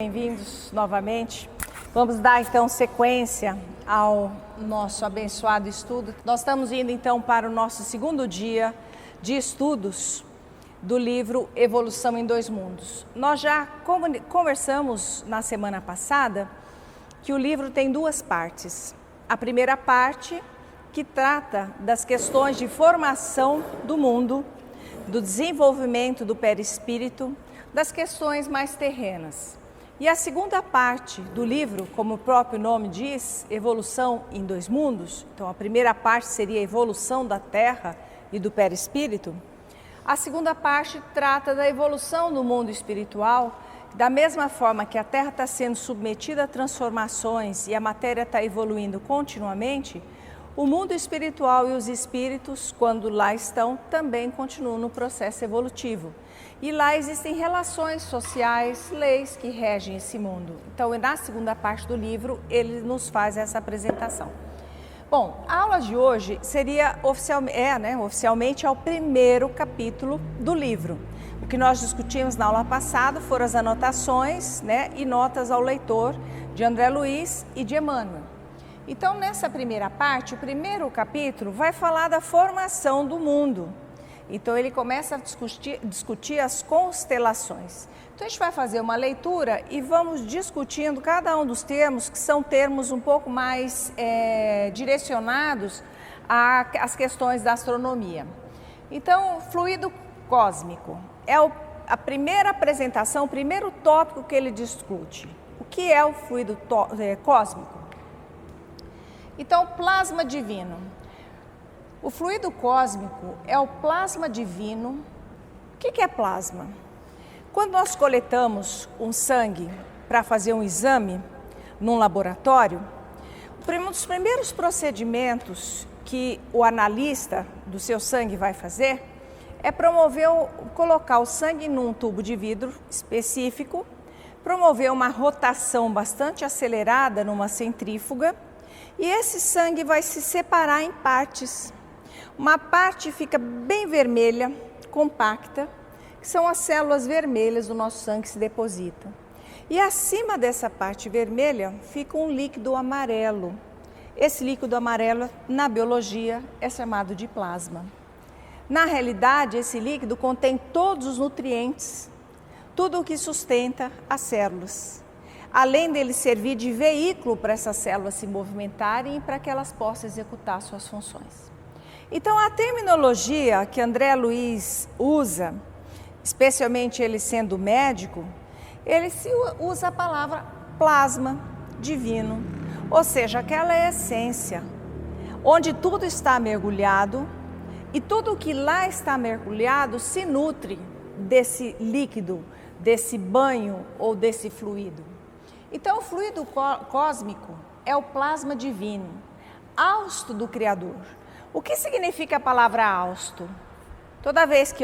Bem-vindos novamente. Vamos dar então sequência ao nosso abençoado estudo. Nós estamos indo então para o nosso segundo dia de estudos do livro Evolução em Dois Mundos. Nós já conversamos na semana passada que o livro tem duas partes. A primeira parte que trata das questões de formação do mundo, do desenvolvimento do perispírito, das questões mais terrenas. E a segunda parte do livro, como o próprio nome diz, Evolução em Dois Mundos, então a primeira parte seria a evolução da Terra e do perispírito. A segunda parte trata da evolução do mundo espiritual, da mesma forma que a Terra está sendo submetida a transformações e a matéria está evoluindo continuamente, o mundo espiritual e os espíritos, quando lá estão, também continuam no processo evolutivo. E lá existem relações sociais, leis que regem esse mundo. Então, na segunda parte do livro, ele nos faz essa apresentação. Bom, a aula de hoje seria oficialmente é o primeiro capítulo do livro. O que nós discutimos na aula passada foram as anotações, e notas ao leitor de André Luiz e de Emmanuel. Então, nessa primeira parte, o primeiro capítulo vai falar da formação do mundo. Então, ele começa a discutir as constelações. Então, a gente vai fazer uma leitura e vamos discutindo cada um dos termos, que são termos um pouco mais direcionados às questões da astronomia. Então, fluido cósmico é a primeira apresentação, o primeiro tópico que ele discute. O que é o fluido cósmico? Então, plasma divino. O fluido cósmico é o plasma divino. O que é plasma? Quando nós coletamos um sangue para fazer um exame num laboratório, um dos primeiros procedimentos que o analista do seu sangue vai fazer é colocar o sangue num tubo de vidro específico, promover uma rotação bastante acelerada numa centrífuga e esse sangue vai se separar em partes. Uma parte fica bem vermelha, compacta, que são as células vermelhas do nosso sangue que se depositam. E acima dessa parte vermelha fica um líquido amarelo. Esse líquido amarelo, na biologia, é chamado de plasma. Na realidade, esse líquido contém todos os nutrientes, tudo o que sustenta as células. Além dele servir de veículo para essas células se movimentarem e para que elas possam executar suas funções. Então, a terminologia que André Luiz usa, especialmente ele sendo médico, ele usa a palavra plasma divino, ou seja, aquela essência, onde tudo está mergulhado e tudo que lá está mergulhado se nutre desse líquido, desse banho ou desse fluido. Então, o fluido cósmico é o plasma divino, hausto do Criador. O que significa a palavra hausto? Toda vez que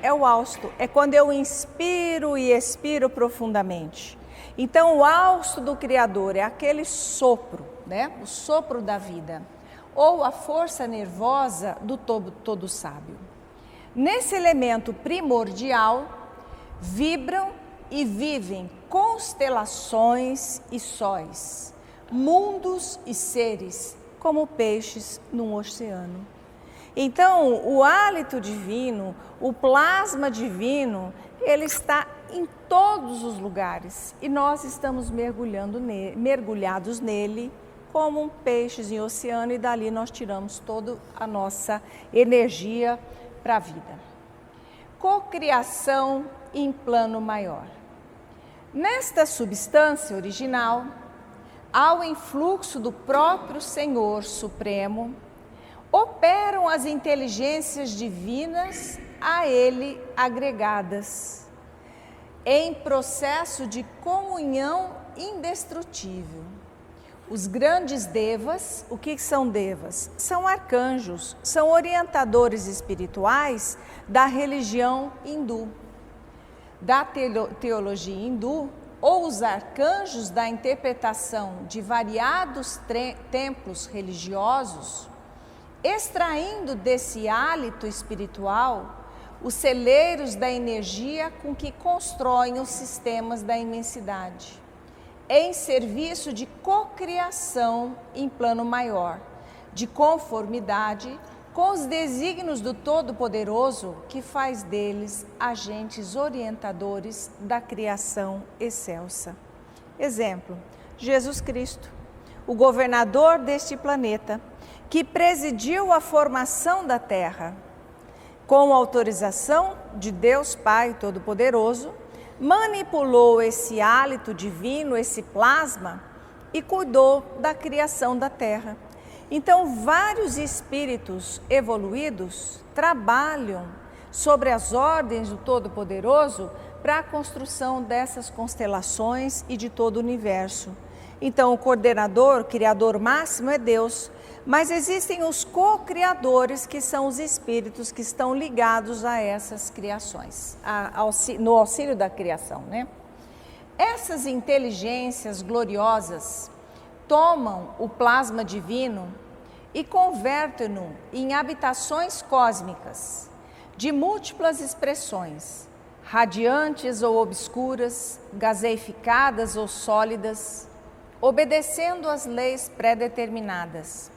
é o hausto, é quando eu inspiro e expiro profundamente. Então, o hausto do Criador é aquele sopro, o sopro da vida, ou a força nervosa do todo sábio. Nesse elemento primordial, vibram e vivem constelações e sóis, mundos e seres, como peixes num oceano. Então, o hálito divino, o plasma divino, ele está em todos os lugares e nós estamos mergulhados nele como peixes em oceano e dali nós tiramos toda a nossa energia para a vida. Cocriação em plano maior. Nesta substância original, ao influxo do próprio Senhor Supremo, operam as inteligências divinas a ele agregadas, em processo de comunhão indestrutível. Os grandes devas, o que são devas? São arcanjos, são orientadores espirituais da religião hindu. Da teologia hindu, ou os arcanjos da interpretação de variados templos religiosos, extraindo desse hálito espiritual os celeiros da energia com que constroem os sistemas da imensidade, em serviço de cocriação em plano maior, de conformidade com os desígnios do Todo-Poderoso, que faz deles agentes orientadores da criação excelsa. Exemplo, Jesus Cristo, o governador deste planeta, que presidiu a formação da Terra, com autorização de Deus Pai Todo-Poderoso, manipulou esse hálito divino, esse plasma, e cuidou da criação da Terra. Então, vários espíritos evoluídos trabalham sobre as ordens do Todo-Poderoso para a construção dessas constelações e de todo o universo. Então, o coordenador, o criador máximo é Deus, mas existem os co-criadores, que são os espíritos que estão ligados a essas criações, no auxílio da criação, né? Essas inteligências gloriosas tomam o plasma divino e convertem-no em habitações cósmicas de múltiplas expressões, radiantes ou obscuras, gaseificadas ou sólidas, obedecendo às leis pré-determinadas,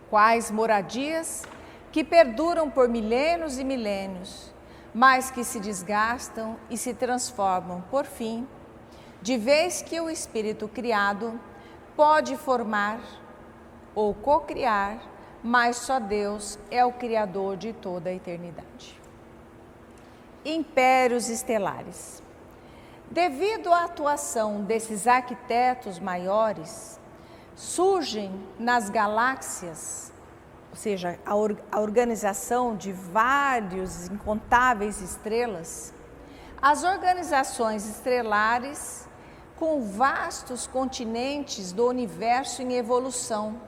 quais moradias que perduram por milênios e milênios, mas que se desgastam e se transformam, por fim, de vez que o espírito criado pode formar ou cocriar, mas só Deus é o criador de toda a eternidade. Impérios estelares. Devido à atuação desses arquitetos maiores, surgem nas galáxias, ou seja, a organização de vários incontáveis estrelas, as organizações estelares com vastos continentes do universo em evolução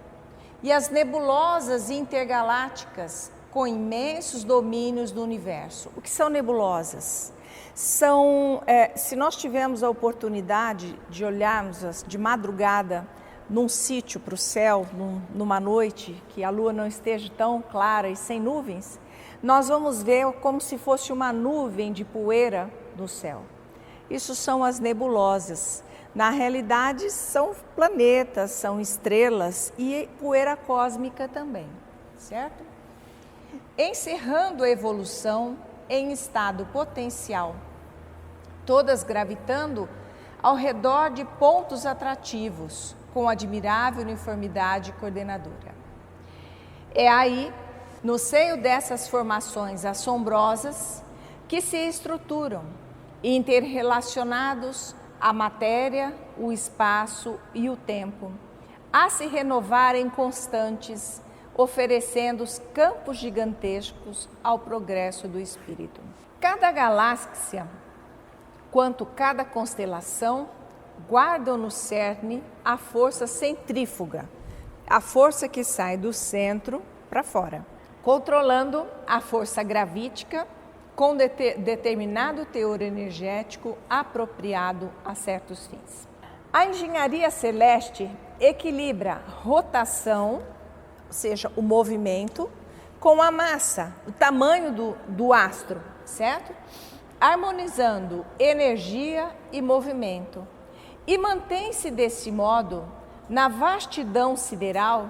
e as nebulosas intergalácticas com imensos domínios do universo. O que são nebulosas? Se nós tivermos a oportunidade de olharmos de madrugada num sítio para o céu, numa noite que a lua não esteja tão clara e sem nuvens, nós vamos ver como se fosse uma nuvem de poeira no céu. Isso são as nebulosas. Na realidade, são planetas, são estrelas e poeira cósmica também, certo? Encerrando a evolução em estado potencial, todas gravitando ao redor de pontos atrativos, com admirável uniformidade coordenadora. É aí, no seio dessas formações assombrosas, que se estruturam, interrelacionados a matéria, o espaço e o tempo, a se renovarem constantes, oferecendo os campos gigantescos ao progresso do espírito. Cada galáxia, quanto cada constelação, guardam no cerne a força centrífuga, a força que sai do centro para fora, controlando a força gravítica com determinado teor energético apropriado a certos fins. A engenharia celeste equilibra rotação, ou seja, o movimento, com a massa, o tamanho do astro, certo? Harmonizando energia e movimento. E mantém-se desse modo, na vastidão sideral,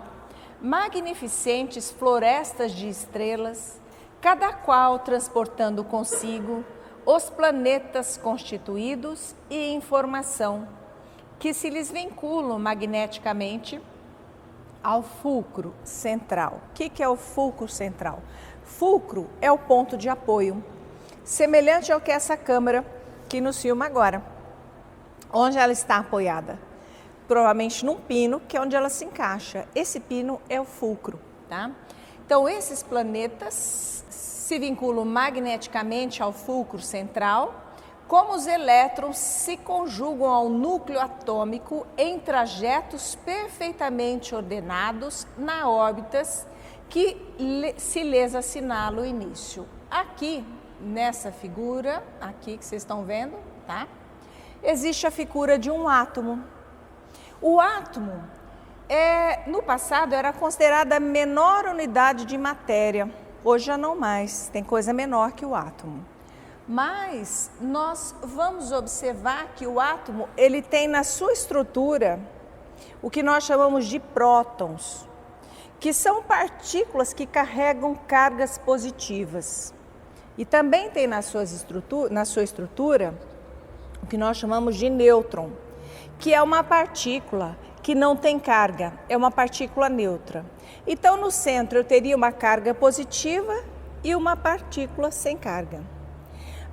magnificentes florestas de estrelas, cada qual transportando consigo os planetas constituídos e informação, que se lhes vinculam magneticamente ao fulcro central. O que é o fulcro central? Fulcro é o ponto de apoio, semelhante ao que essa câmera que nos filma agora. Onde ela está apoiada? Provavelmente num pino, que é onde ela se encaixa. Esse pino é o fulcro, tá? Então, esses planetas se vinculam magneticamente ao fulcro central, como os elétrons se conjugam ao núcleo atômico em trajetos perfeitamente ordenados na órbitas que se lhes assinala o início. Aqui, nessa figura, aqui que vocês estão vendo, tá? Existe a figura de um átomo. O átomo, no passado, era considerada a menor unidade de matéria, Hoje já não mais, tem coisa menor que o átomo. Mas nós vamos observar que o átomo, ele tem na sua estrutura o que nós chamamos de prótons, que são partículas que carregam cargas positivas. E também tem na sua estrutura o que nós chamamos de nêutron, que é uma partícula que não tem carga, é uma partícula neutra. Então, no centro eu teria uma carga positiva e uma partícula sem carga.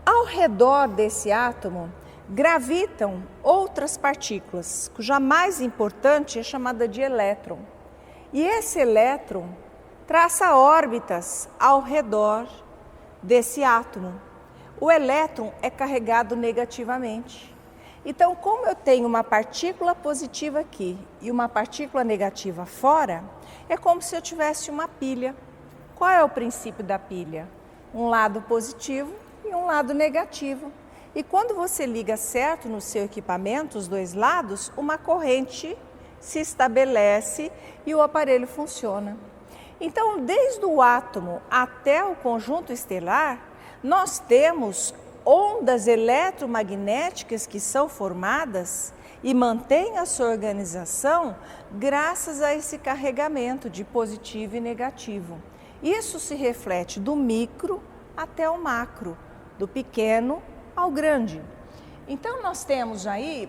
Ao redor desse átomo gravitam outras partículas, cuja mais importante é chamada de elétron. E esse elétron traça órbitas ao redor desse átomo. O elétron é carregado negativamente. Então, como eu tenho uma partícula positiva aqui e uma partícula negativa fora, é como se eu tivesse uma pilha. Qual é o princípio da pilha? Um lado positivo e um lado negativo. E quando você liga certo no seu equipamento, os dois lados, uma corrente se estabelece e o aparelho funciona. Então, desde o átomo até o conjunto estelar, nós temos ondas eletromagnéticas que são formadas e mantêm a sua organização graças a esse carregamento de positivo e negativo. Isso se reflete do micro até o macro, do pequeno ao grande. Então nós temos aí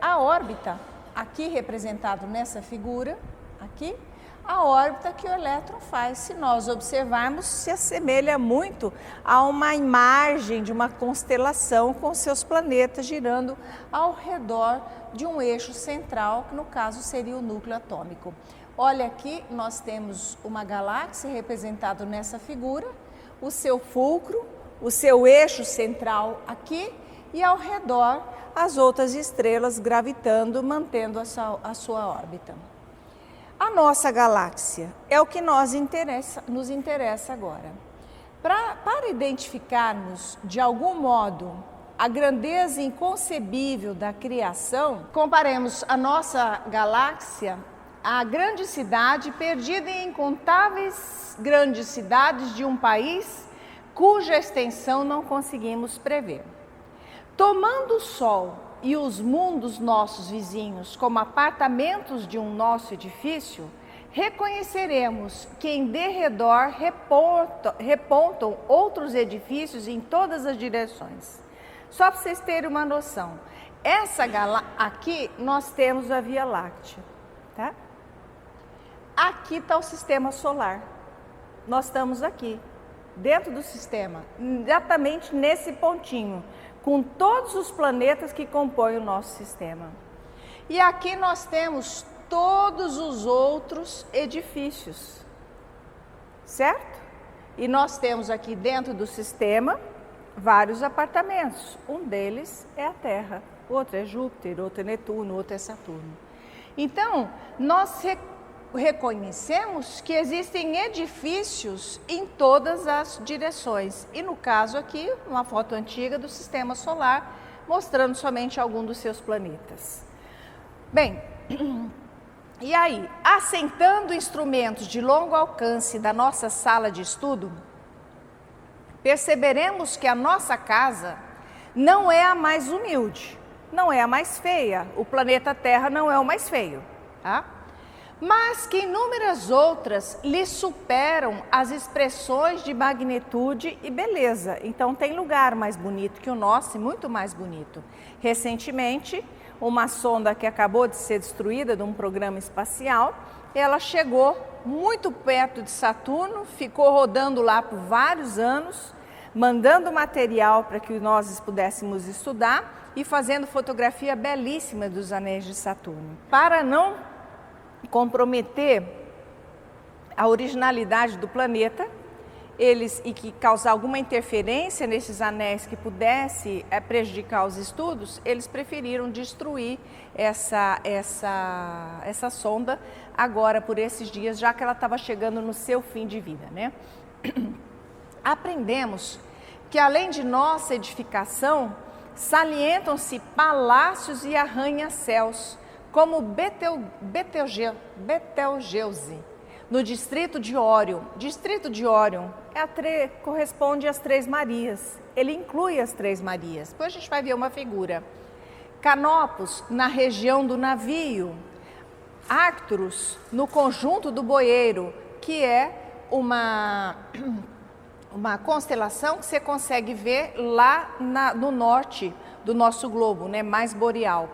a órbita, aqui representado nessa figura, aqui, a órbita que o elétron faz. Se nós observarmos, se assemelha muito a uma imagem de uma constelação com seus planetas girando ao redor de um eixo central, que no caso seria o núcleo atômico. Olha aqui, nós temos uma galáxia representada nessa figura, o seu fulcro, o seu eixo central aqui e ao redor as outras estrelas gravitando, mantendo a sua órbita. A nossa galáxia é o que nos interessa agora. Para identificarmos de algum modo a grandeza inconcebível da criação, comparemos a nossa galáxia à grande cidade perdida em incontáveis grandes cidades de um país cuja extensão não conseguimos prever. Tomando o Sol e os mundos nossos vizinhos como apartamentos de um nosso edifício, reconheceremos que em derredor repontam outros edifícios em todas as direções. Só para vocês terem uma noção, aqui nós temos a Via Láctea, tá? Aqui está o sistema solar. Nós estamos aqui, dentro do sistema, exatamente nesse pontinho, com todos os planetas que compõem o nosso sistema. E aqui nós temos todos os outros edifícios, certo? E nós temos aqui dentro do sistema vários apartamentos. Um deles é a Terra, outro é Júpiter, outro é Netuno, outro é Saturno. Então, nós reconhecemos que existem edifícios em todas as direções. E no caso aqui, uma foto antiga do sistema solar, mostrando somente algum dos seus planetas. Bem, e aí, assentando instrumentos de longo alcance da nossa sala de estudo, perceberemos que a nossa casa não é a mais humilde, não é a mais feia. O planeta Terra não é o mais feio, tá? Mas que inúmeras outras lhe superam as expressões de magnitude e beleza. Então tem lugar mais bonito que o nosso e muito mais bonito. Recentemente, uma sonda que acabou de ser destruída de um programa espacial, ela chegou muito perto de Saturno, ficou rodando lá por vários anos, mandando material para que nós pudéssemos estudar e fazendo fotografia belíssima dos anéis de Saturno. Para não comprometer a originalidade do planeta, e que causar alguma interferência nesses anéis que pudesse prejudicar os estudos, eles preferiram destruir essa sonda agora por esses dias, já que ela estava chegando no seu fim de vida, né? Aprendemos que além de nossa edificação, salientam-se palácios e arranha-céus, como Betelgeuse, no distrito de Órion. Distrito de Órion corresponde às Três Marias. Ele inclui as Três Marias. Depois a gente vai ver uma figura. Canopus, na região do navio. Arcturus, no conjunto do boeiro, que é uma constelação que você consegue ver lá no norte do nosso globo, né, mais boreal.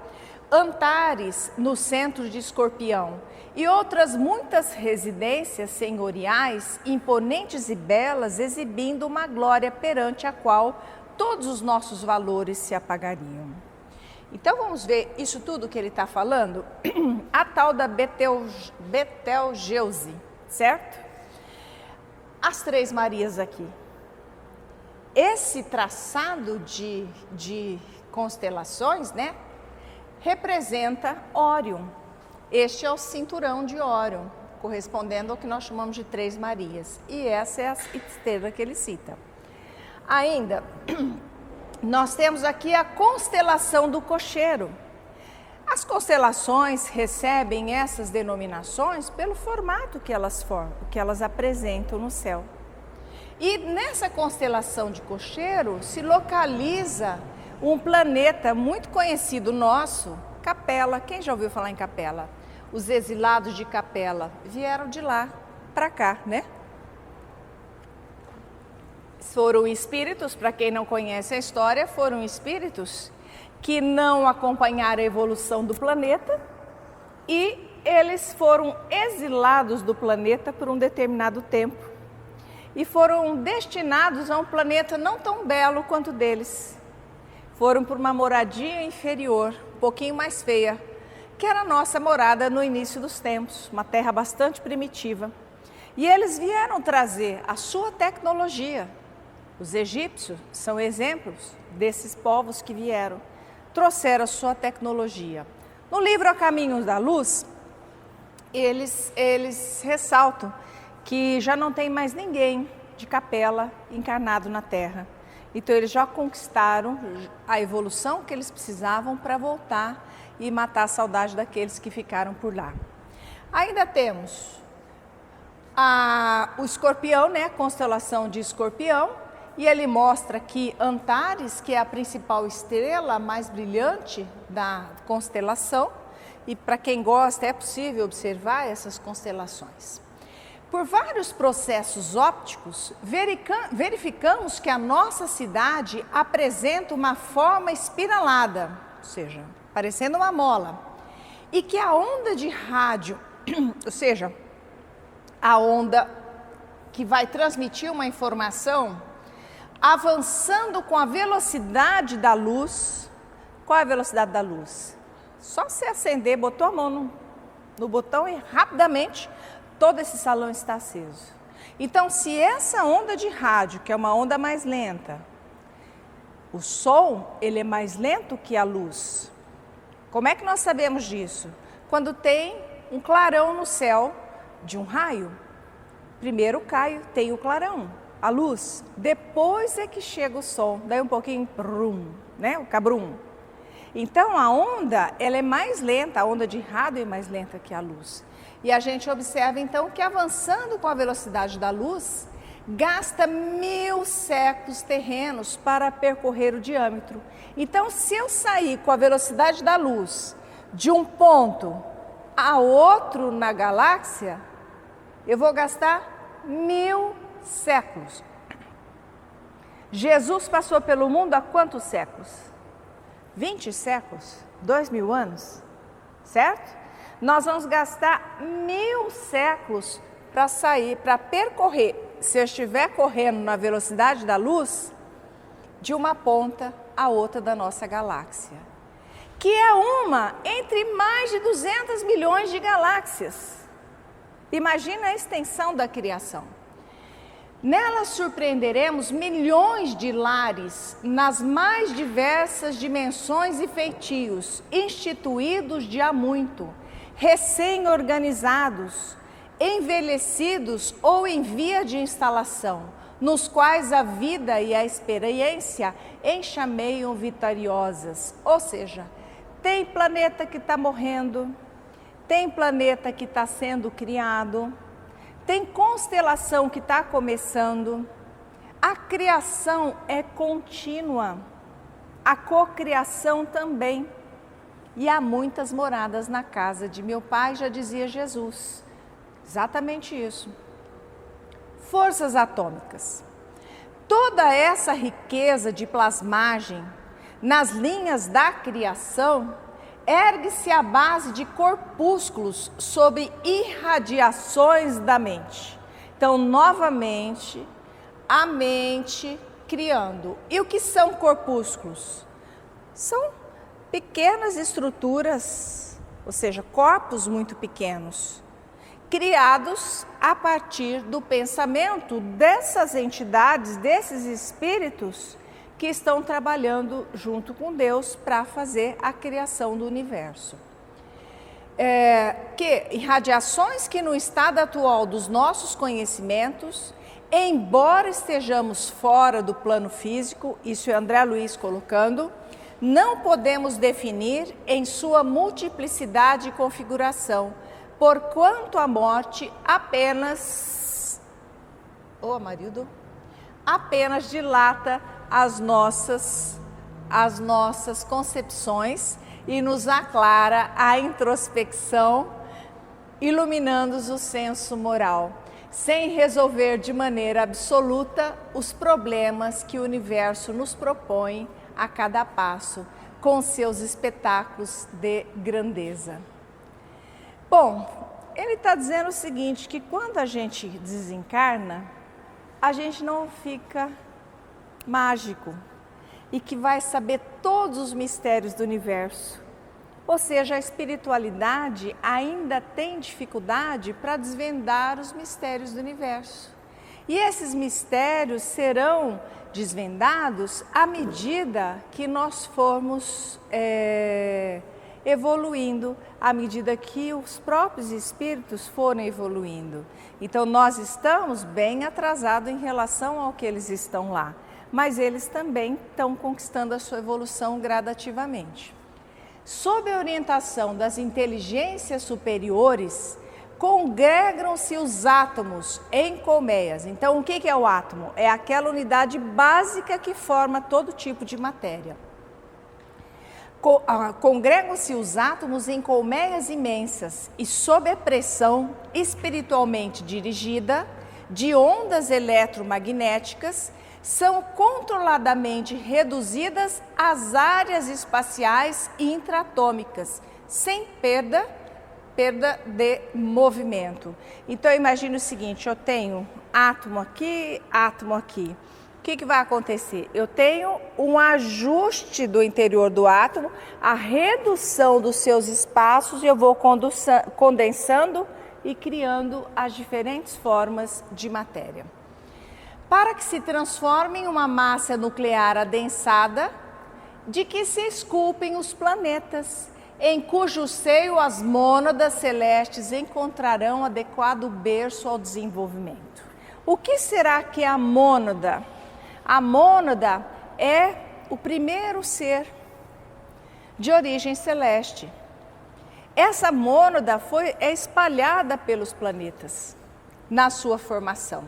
Antares, no centro de Escorpião. E outras muitas residências senhoriais, imponentes e belas, exibindo uma glória perante a qual todos os nossos valores se apagariam. Então vamos ver isso tudo que ele está falando? A tal da Betelgeuse, certo? As Três Marias aqui. Esse traçado de constelações, né, representa Órion. Este é o cinturão de Órion, correspondendo ao que nós chamamos de Três Marias. E essa é a estrela que ele cita. Ainda, nós temos aqui a constelação do cocheiro. As constelações recebem essas denominações pelo formato que elas apresentam no céu. E nessa constelação de cocheiro se localiza um planeta muito conhecido nosso, Capela. Quem já ouviu falar em Capela? Os exilados de Capela vieram de lá para cá, né? Foram espíritos, para quem não conhece a história, foram espíritos que não acompanharam a evolução do planeta e eles foram exilados do planeta por um determinado tempo e foram destinados a um planeta não tão belo quanto deles. Foram por uma moradia inferior, um pouquinho mais feia, que era a nossa morada no início dos tempos, uma terra bastante primitiva. E eles vieram trazer a sua tecnologia. Os egípcios são exemplos desses povos que vieram, trouxeram a sua tecnologia. No livro A Caminho da Luz, eles ressaltam que já não tem mais ninguém de Capela encarnado na Terra. Então eles já conquistaram a evolução que eles precisavam para voltar e matar a saudade daqueles que ficaram por lá. Ainda temos o Escorpião, né, a constelação de Escorpião, e ele mostra que Antares, que é a principal estrela mais brilhante da constelação, e para quem gosta é possível observar essas constelações. Por vários processos ópticos, verificamos que a nossa cidade apresenta uma forma espiralada, ou seja, parecendo uma mola, e que a onda de rádio, ou seja, a onda que vai transmitir uma informação, avançando com a velocidade da luz. Qual é a velocidade da luz? Só se acender, botou a mão no botão e rapidamente todo esse salão está aceso. Então, se essa onda de rádio, que é uma onda mais lenta, o som, ele é mais lento que a luz. Como é que nós sabemos disso? Quando tem um clarão no céu de um raio, primeiro tem o clarão, a luz, depois é que chega o som, daí um pouquinho, brum, né? O cabrum. Então a onda, ela é mais lenta, a onda de rádio é mais lenta que a luz. E a gente observa então que avançando com a velocidade da luz, gasta 1000 séculos terrenos para percorrer o diâmetro. Então se eu sair com a velocidade da luz de um ponto a outro na galáxia, eu vou gastar 1000 séculos. Jesus passou pelo mundo há quantos séculos? 20 séculos? 2000 anos? Certo? Nós vamos gastar 1000 séculos para percorrer, se eu estiver correndo na velocidade da luz, de uma ponta a outra da nossa galáxia, que é uma entre mais de 200 milhões de galáxias. Imagina a extensão da criação. Nela surpreenderemos milhões de lares nas mais diversas dimensões e feitios, instituídos de há muito, recém-organizados, envelhecidos ou em via de instalação, nos quais a vida e a experiência enxameiam vitoriosas. Ou seja, tem planeta que está morrendo, tem planeta que está sendo criado, Tem constelação que está começando. A criação é contínua. A cocriação também. E há muitas moradas na casa de meu pai, já dizia Jesus. Exatamente isso. Forças atômicas. Toda essa riqueza de plasmagem nas linhas da criação ergue-se à base de corpúsculos sob irradiações da mente. Então, novamente, a mente criando. E o que são corpúsculos? São pequenas estruturas, ou seja, corpos muito pequenos, criados a partir do pensamento dessas entidades, desses espíritos que estão trabalhando junto com Deus para fazer a criação do universo. Irradiações que no estado atual dos nossos conhecimentos, embora estejamos fora do plano físico, isso é André Luiz colocando, não podemos definir em sua multiplicidade e configuração, porquanto a morte apenas dilata as nossas concepções e nos aclara a introspecção, iluminando o senso moral, sem resolver de maneira absoluta os problemas que o universo nos propõe a cada passo, com seus espetáculos de grandeza. Bom, ele está dizendo o seguinte, que quando a gente desencarna, a gente não fica mágico e que vai saber todos os mistérios do universo. Ou seja, a espiritualidade ainda tem dificuldade para desvendar os mistérios do universo. E esses mistérios serão desvendados à medida que nós formos evoluindo, à medida que os próprios espíritos forem evoluindo. Então, nós estamos bem atrasados em relação ao que eles estão lá, mas eles também estão conquistando a sua evolução gradativamente. Sob a orientação das inteligências superiores, congregam-se os átomos em colmeias. Então, o que é o átomo? É aquela unidade básica que forma todo tipo de matéria. Congregam-se os átomos em colmeias imensas e sob a pressão espiritualmente dirigida de ondas eletromagnéticas, são controladamente reduzidas às áreas espaciais intraatômicas, sem perda de movimento. Então, imagine o seguinte, eu tenho átomo aqui, átomo aqui. O que vai acontecer? Eu tenho um ajuste do interior do átomo, a redução dos seus espaços, e eu vou condensando e criando as diferentes formas de matéria. Para que se transforme em uma massa nuclear adensada, de que se esculpem os planetas, em cujo seio as mônadas celestes encontrarão adequado berço ao desenvolvimento. O que será que é a mônada? A mônada é o primeiro ser de origem celeste. Essa mônada é espalhada pelos planetas na sua formação.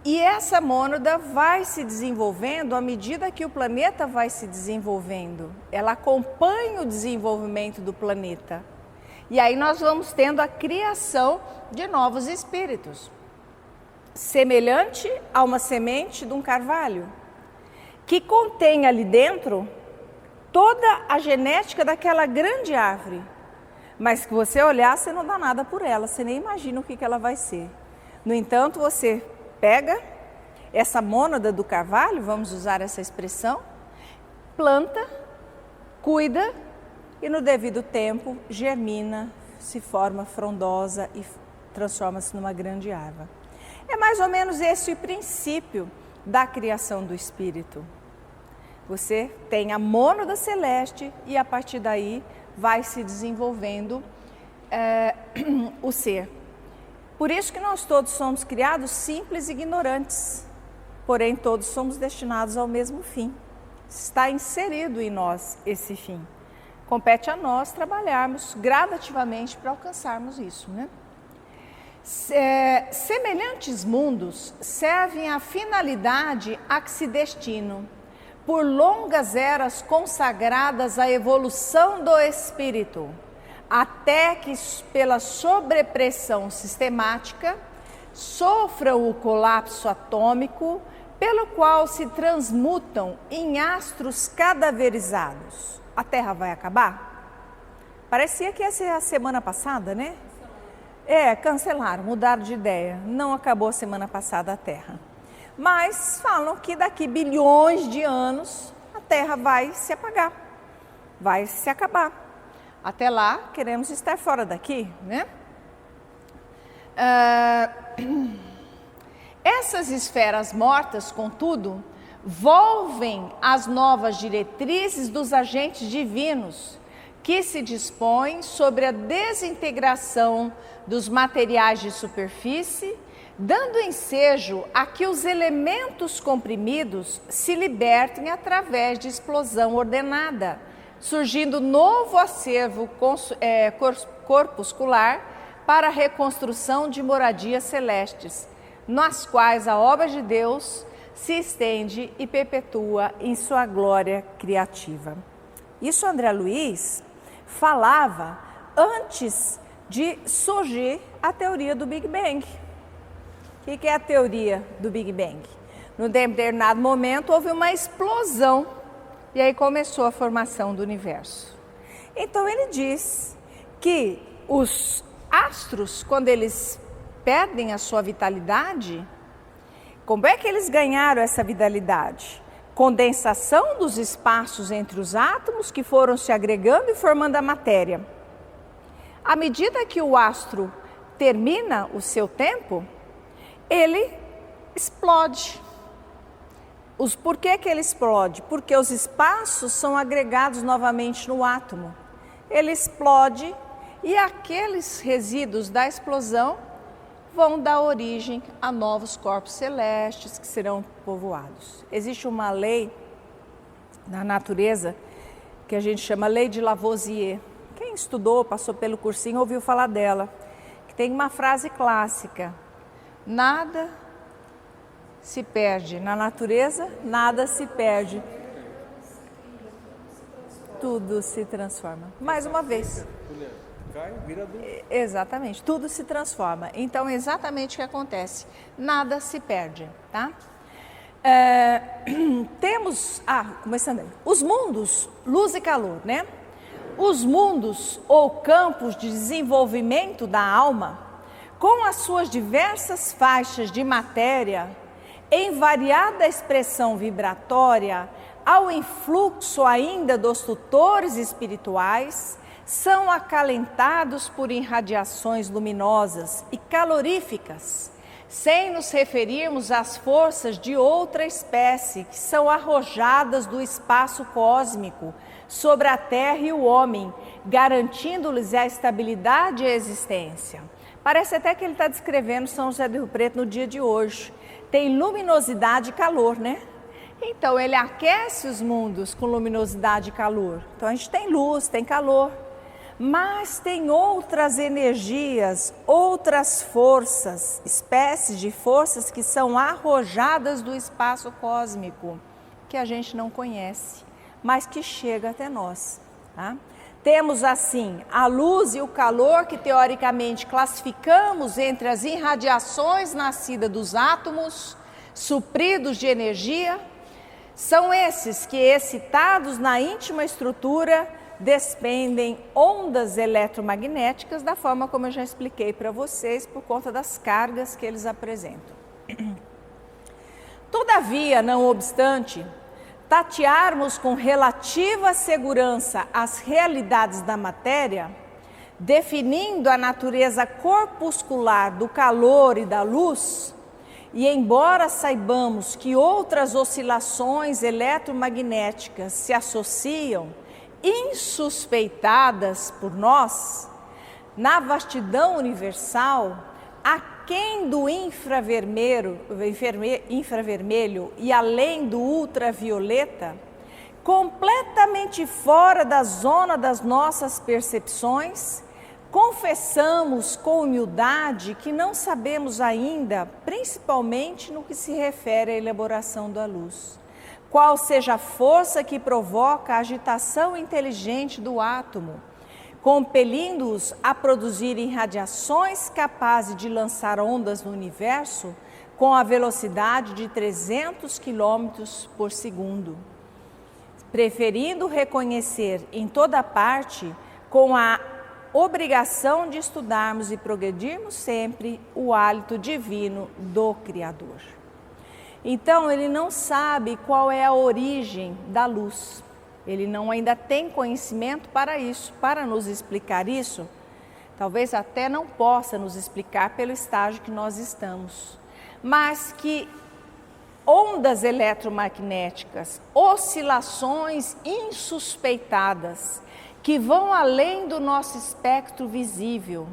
E essa mônada vai se desenvolvendo à medida que o planeta vai se desenvolvendo. Ela acompanha o desenvolvimento do planeta. E aí nós vamos tendo a criação de novos espíritos. Semelhante a uma semente de um carvalho, que contém ali dentro toda a genética daquela grande árvore. Mas que você olhar, você não dá nada por ela, você nem imagina o que ela vai ser. No entanto, você pega essa mônada do carvalho, vamos usar essa expressão, planta, cuida e no devido tempo germina, se forma frondosa e transforma-se numa grande árvore. É mais ou menos esse o princípio da criação do espírito. Você tem a mônada celeste e a partir daí vai se desenvolvendo o ser. Por isso que nós todos somos criados simples e ignorantes, porém todos somos destinados ao mesmo fim. Está inserido em nós esse fim. Compete a nós trabalharmos gradativamente para alcançarmos isso, né? Semelhantes mundos servem à finalidade a que se destinam, por longas eras consagradas à evolução do espírito, até que, pela sobrepressão sistemática, sofram o colapso atômico, pelo qual se transmutam em astros cadaverizados. A Terra vai acabar? Parecia que ia ser a semana passada, né? Cancelaram, mudaram de ideia. Não acabou a semana passada a Terra. Mas falam que daqui bilhões de anos a Terra vai se apagar, vai se acabar. Até lá, queremos estar fora daqui, né? Essas esferas mortas, contudo, volvem às novas diretrizes dos agentes divinos, que se dispõem sobre a desintegração dos materiais de superfície, dando ensejo a que os elementos comprimidos se libertem através de explosão ordenada, surgindo novo acervo corpuscular para a reconstrução de moradias celestes, nas quais a obra de Deus se estende e perpetua em sua glória criativa. Isso André Luiz falava antes de surgir a teoria do Big Bang. O que é a teoria do Big Bang? Num determinado momento houve uma explosão e aí começou a formação do universo. Então ele diz que os astros, quando eles perdem a sua vitalidade, como é que eles ganharam essa vitalidade? Condensação dos espaços entre os átomos que foram se agregando e formando a matéria. À medida que o astro termina o seu tempo, ele explode. Por que ele explode? Porque os espaços são agregados novamente no átomo. Ele explode e aqueles resíduos da explosão vão dar origem a novos corpos celestes que serão povoados. Existe uma lei na natureza que a gente chama Lei de Lavoisier. Quem estudou, passou pelo cursinho, ouviu falar dela. Que tem uma frase clássica: nada se perde. Na natureza, nada se perde. Tudo se transforma. Mais uma vez. Cai, vira do... Exatamente, tudo se transforma. Então, é exatamente o que acontece. Nada se perde, tá? Temos, começando aí, os mundos, luz e calor, né? Os mundos ou campos de desenvolvimento da alma, com as suas diversas faixas de matéria, em variada expressão vibratória, ao influxo ainda dos tutores espirituais, são acalentados por irradiações luminosas e caloríficas, sem nos referirmos às forças de outra espécie que são arrojadas do espaço cósmico sobre a Terra e o homem, garantindo-lhes a estabilidade e a existência. Parece até que ele está descrevendo São José do Rio Preto no dia de hoje. Tem luminosidade e calor, né? Então ele aquece os mundos com luminosidade e calor. Então a gente tem luz, tem calor. Mas tem outras energias, outras forças, espécies de forças que são arrojadas do espaço cósmico, que a gente não conhece, mas que chega até nós. Tá? Temos assim a luz e o calor que teoricamente classificamos entre as irradiações nascidas dos átomos, supridos de energia. São esses que, excitados na íntima estrutura, despendem ondas eletromagnéticas da forma como eu já expliquei para vocês, por conta das cargas que eles apresentam. Todavia, não obstante, tatearmos com relativa segurança as realidades da matéria, definindo a natureza corpuscular do calor e da luz, e embora saibamos que outras oscilações eletromagnéticas se associam, insuspeitadas por nós, na vastidão universal, aquém do infravermelho e além do ultravioleta, completamente fora da zona das nossas percepções, confessamos com humildade que não sabemos ainda, principalmente no que se refere à elaboração da luz, qual seja a força que provoca a agitação inteligente do átomo, compelindo-os a produzirem radiações capazes de lançar ondas no universo com a velocidade de 300 km por segundo, preferindo reconhecer em toda parte, com a obrigação de estudarmos e progredirmos sempre o hálito divino do Criador. Então, ele não sabe qual é a origem da luz. Ele não ainda tem conhecimento para isso, para nos explicar isso. Talvez até não possa nos explicar pelo estágio que nós estamos. Mas que ondas eletromagnéticas, oscilações insuspeitadas, que vão além do nosso espectro visível,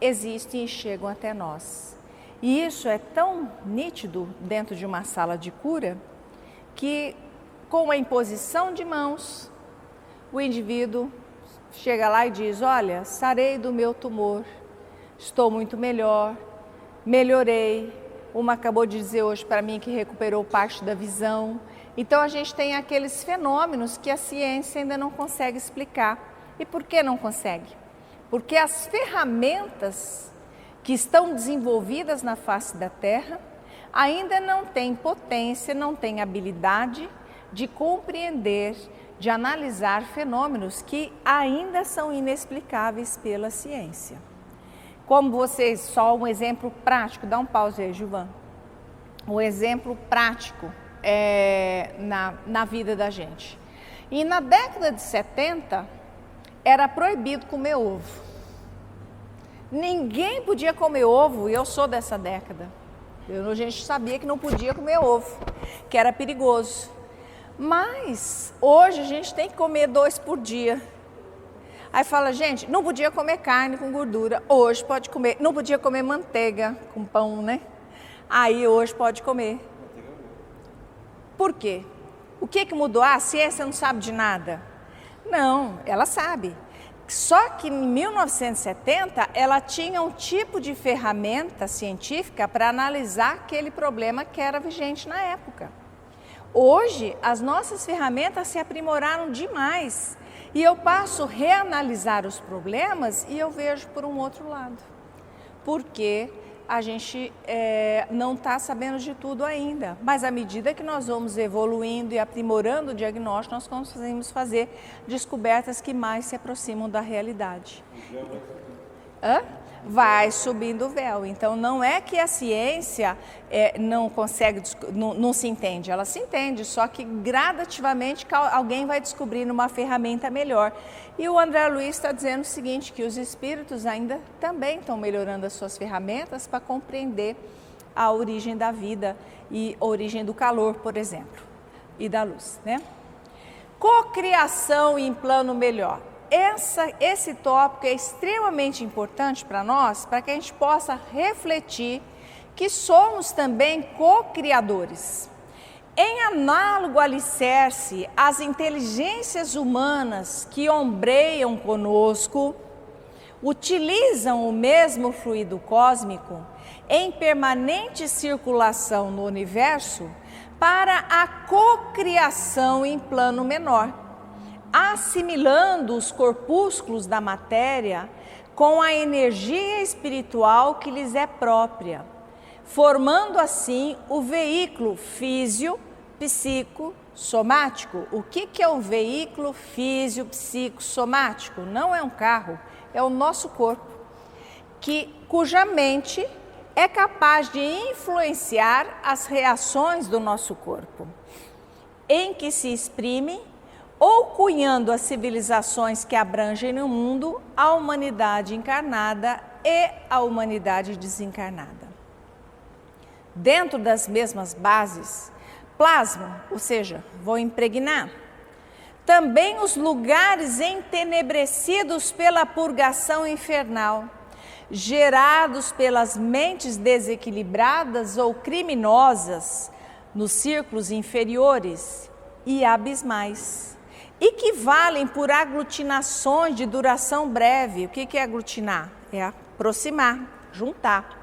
existem e chegam até nós. E isso é tão nítido dentro de uma sala de cura, que com a imposição de mãos, o indivíduo chega lá e diz: olha, sarei do meu tumor, estou muito melhor, melhorei. Uma acabou de dizer hoje para mim que recuperou parte da visão. Então a gente tem aqueles fenômenos que a ciência ainda não consegue explicar. E por que não consegue? Porque as ferramentas que estão desenvolvidas na face da Terra ainda não têm potência, não têm habilidade de compreender, de analisar fenômenos que ainda são inexplicáveis pela ciência. Como vocês, só um exemplo prático, dá um pause aí, Gilvan. Um exemplo prático na vida da gente. E na década de 70, era proibido comer ovo. Ninguém podia comer ovo, e eu sou dessa década. A gente sabia que não podia comer ovo, que era perigoso. Mas hoje a gente tem que comer 2 por dia. Aí fala, gente, não podia comer carne com gordura, hoje pode comer. Não podia comer manteiga com pão, né? Aí hoje pode comer. Por quê? O que mudou? A ciência não sabe de nada? Não, ela sabe. Só que em 1970 ela tinha um tipo de ferramenta científica para analisar aquele problema que era vigente na época. Hoje as nossas ferramentas se aprimoraram demais. E eu passo a reanalisar os problemas e eu vejo por um outro lado. Porque a gente não está sabendo de tudo ainda. Mas à medida que nós vamos evoluindo e aprimorando o diagnóstico, nós conseguimos fazer descobertas que mais se aproximam da realidade. Vai subindo o véu. Então não é que a ciência não consegue, não se entende, ela se entende, só que gradativamente alguém vai descobrindo uma ferramenta melhor. E o André Luiz está dizendo o seguinte, que os espíritos ainda também estão melhorando as suas ferramentas para compreender a origem da vida e a origem do calor, por exemplo, e da luz, né? Cocriação em plano melhor. Esse tópico é extremamente importante para nós, para que a gente possa refletir que somos também co-criadores. Em análogo alicerce às inteligências humanas que ombreiam conosco, utilizam o mesmo fluido cósmico em permanente circulação no universo para a cocriação em plano menor, assimilando os corpúsculos da matéria com a energia espiritual que lhes é própria, formando assim o veículo físio-psico-somático. O que é o veículo físio-psico-somático? Não é um carro, é o nosso corpo, cuja mente é capaz de influenciar as reações do nosso corpo, em que se exprime ou cunhando as civilizações que abrangem no mundo a humanidade encarnada e a humanidade desencarnada. Dentro das mesmas bases, plasmam, ou seja, vão impregnar, também os lugares entenebrecidos pela purgação infernal, gerados pelas mentes desequilibradas ou criminosas nos círculos inferiores e abismais, equivalem por aglutinações de duração breve. O que é aglutinar? É aproximar, juntar.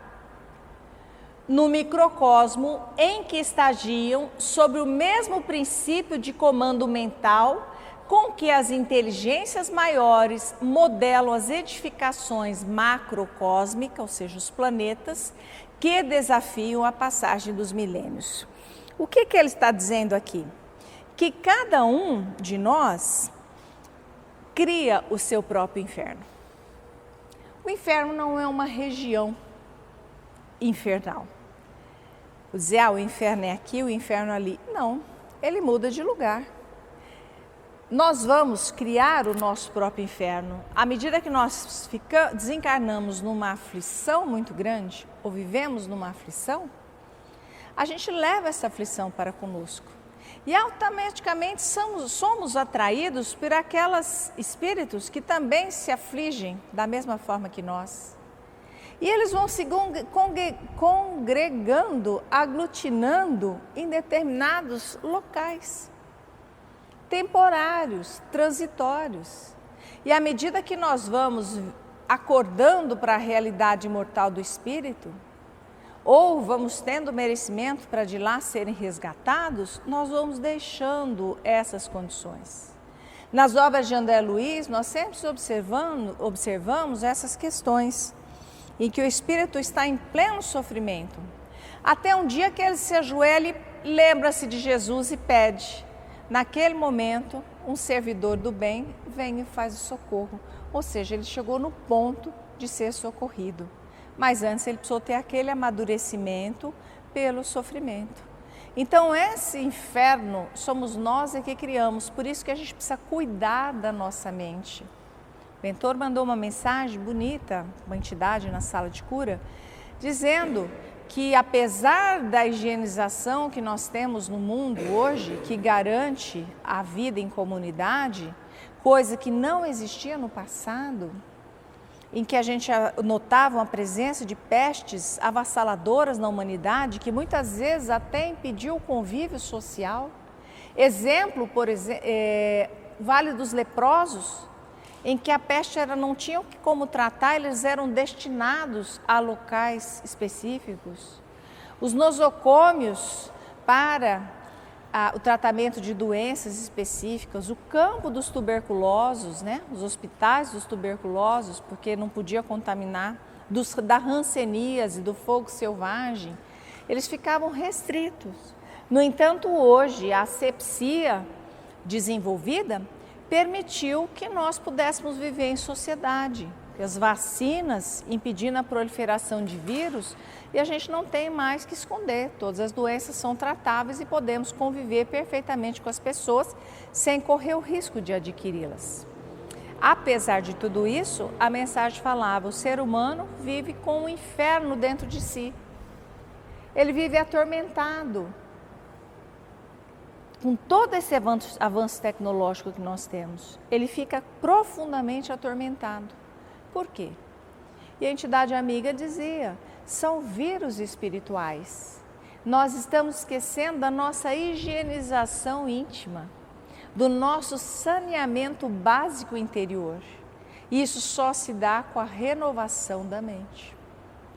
No microcosmo em que estagiam sobre o mesmo princípio de comando mental com que as inteligências maiores modelam as edificações macrocósmicas, ou seja, os planetas, que desafiam a passagem dos milênios. O que ele está dizendo aqui? Que cada um de nós cria o seu próprio inferno. O inferno não é uma região infernal. Dizer, o inferno é aqui, o inferno é ali. Não, ele muda de lugar. Nós vamos criar o nosso próprio inferno. À medida que nós desencarnamos numa aflição muito grande, ou vivemos numa aflição, a gente leva essa aflição para conosco. E automaticamente somos atraídos por aqueles espíritos que também se afligem da mesma forma que nós. E eles vão se congregando, aglutinando em determinados locais, temporários, transitórios. E à medida que nós vamos acordando para a realidade imortal do espírito, ou vamos tendo merecimento para de lá serem resgatados, nós vamos deixando essas condições. Nas obras de André Luiz, nós sempre observamos essas questões, em que o espírito está em pleno sofrimento, até um dia que ele se ajoelha e lembra-se de Jesus e pede. Naquele momento, um servidor do bem vem e faz o socorro, ou seja, ele chegou no ponto de ser socorrido. Mas antes ele precisou ter aquele amadurecimento pelo sofrimento. Então esse inferno somos nós que criamos, por isso que a gente precisa cuidar da nossa mente. O mentor mandou uma mensagem bonita, uma entidade na sala de cura, dizendo que apesar da higienização que nós temos no mundo hoje, que garante a vida em comunidade, coisa que não existia no passado, em que a gente notava a presença de pestes avassaladoras na humanidade, que muitas vezes até impediu o convívio social. Exemplo, por exemplo, Vale dos Leprosos, em que a peste não tinha como tratar, eles eram destinados a locais específicos. Os nosocômios para o tratamento de doenças específicas, o campo dos tuberculosos, os hospitais dos tuberculosos, porque não podia contaminar, da hanseníase, do fogo selvagem, eles ficavam restritos. No entanto, hoje, a asepsia desenvolvida permitiu que nós pudéssemos viver em sociedade. As vacinas impedindo a proliferação de vírus e a gente não tem mais que esconder. Todas as doenças são tratáveis e podemos conviver perfeitamente com as pessoas sem correr o risco de adquiri-las. Apesar de tudo isso, a mensagem falava, o ser humano vive com um inferno dentro de si. Ele vive atormentado. Com todo esse avanço tecnológico que nós temos, ele fica profundamente atormentado. Por quê? E a entidade amiga dizia, são vírus espirituais. Nós estamos esquecendo da nossa higienização íntima, do nosso saneamento básico interior. E isso só se dá com a renovação da mente.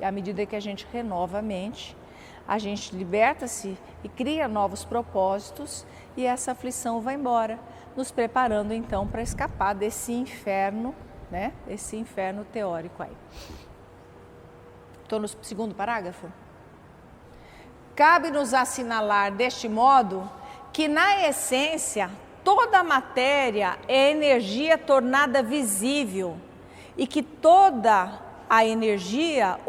E à medida que a gente renova a mente, a gente liberta-se e cria novos propósitos e essa aflição vai embora, nos preparando então para escapar desse inferno, esse inferno teórico aí. Estou no segundo parágrafo. Cabe-nos assinalar deste modo que na essência toda a matéria é energia tornada visível e que toda a energia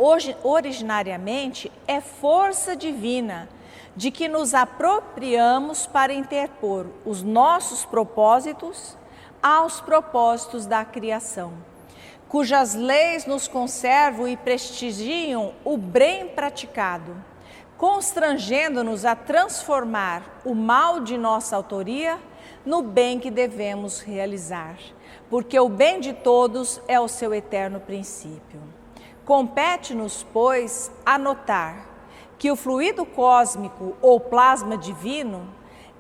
originariamente é força divina de que nos apropriamos para interpor os nossos propósitos aos propósitos da criação, cujas leis nos conservam e prestigiam o bem praticado, constrangendo-nos a transformar o mal de nossa autoria no bem que devemos realizar, porque o bem de todos é o seu eterno princípio. Compete-nos, pois, anotar que o fluido cósmico ou plasma divino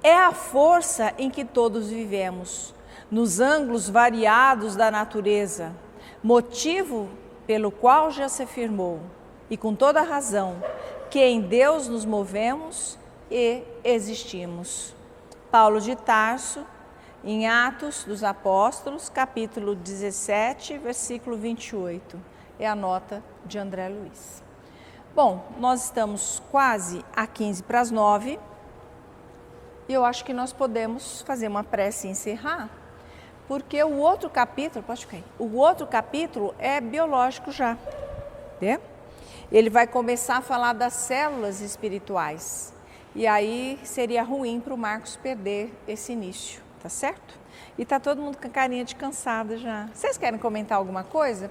é a força em que todos vivemos, nos ângulos variados da natureza, motivo pelo qual já se afirmou, e com toda razão, que em Deus nos movemos e existimos. Paulo de Tarso, em Atos dos Apóstolos, capítulo 17, versículo 28. É a nota de André Luiz. Bom, nós estamos quase a 15 para as 9 e eu acho que nós podemos fazer uma prece e encerrar, porque o outro capítulo, pode cair, o outro capítulo é biológico já, né? Ele vai começar a falar das células espirituais e aí seria ruim para o Marcos perder esse início, tá certo? E tá todo mundo com a carinha de cansado já. Vocês querem comentar alguma coisa?